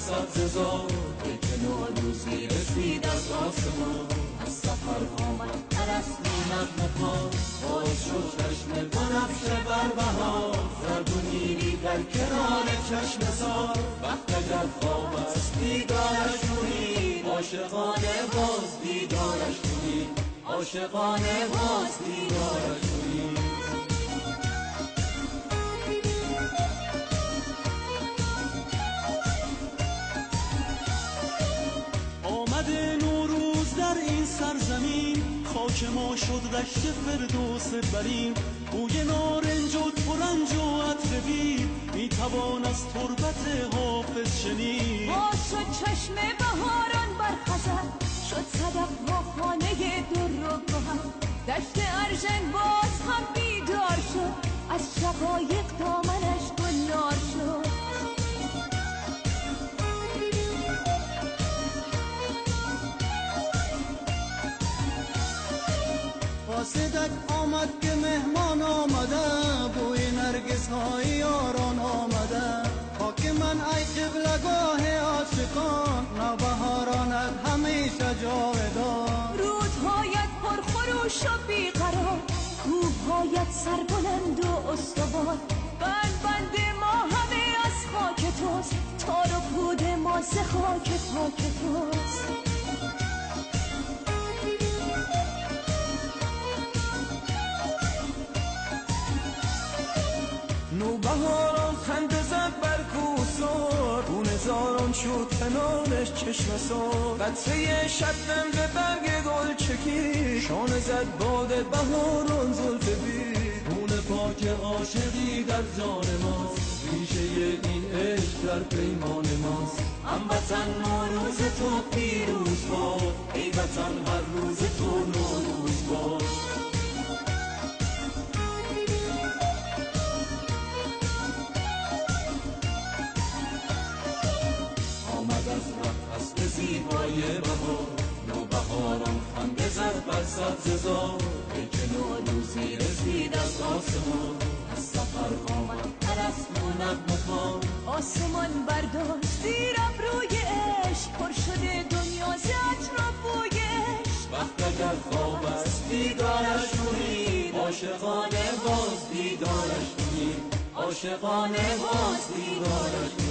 صد زار که نوروزی رسید از آسمان از سفر آمد پرستو نغمه پا باز شد چشم بنفشه بر بهار زرد و نیلی در کنار چشم سار وقت اگر خواب است دیدارش کنید عاشقانه باز دیدارش کنید عاشقانه باز دیدارش کنید نوروز در این سرزمین خاک ما شد دشت فردوس برین بوی نارنج و ترنج و عطر بید میتوان از تربت حافظ شنید باز شد چشم بهاران بر خزر شد صدف ها خانه در و گهر دشت ارژن باز هم بیدار شد از شقایق دامنش گلنار شد قاصدک آمد که مهمان آمده بوی نرگس های یاران آمده خاک من ای قبلگاه عاشقان نوبهارانت همیشه جاودان رودهایت پرخروش و بیقرار کوههایت سربلند و استوار بند بند ما همه از خاک توست تار و پود ما ز خاک توست نوبهاران خنده زد بر کوسار گونه زاران شد کنارش چشم سار قطره شبنم به برگ گل چکی شانه زد باد بهاران زلف بید خون پاک عاشقی در جان ماست ریشه این عشق در پیمان ماست هموطن نوروز تو پیروز باد ای وطن هر روز تو نوروز باد اسب زیبای بهار نوبهاران خنده زد بر سبززار ای که نوروزی رسید از آسمان از سفر آمد پرستو نغمه خوان آسمان برداشت زیر ابروی عشق پر شده دنیا ز عطر و بوی عشق وقت اگر خواب است دیدارش کنید عاشقانه باز دیدارش کنید عاشقانه باز دیدارش کنید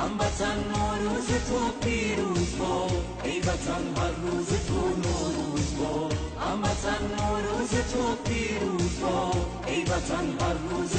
هموطن نوروز تو پیروز باد ای وطن هر روز تو نوروز باد هموطن نوروز تو پیروز باد ای وطن هر روز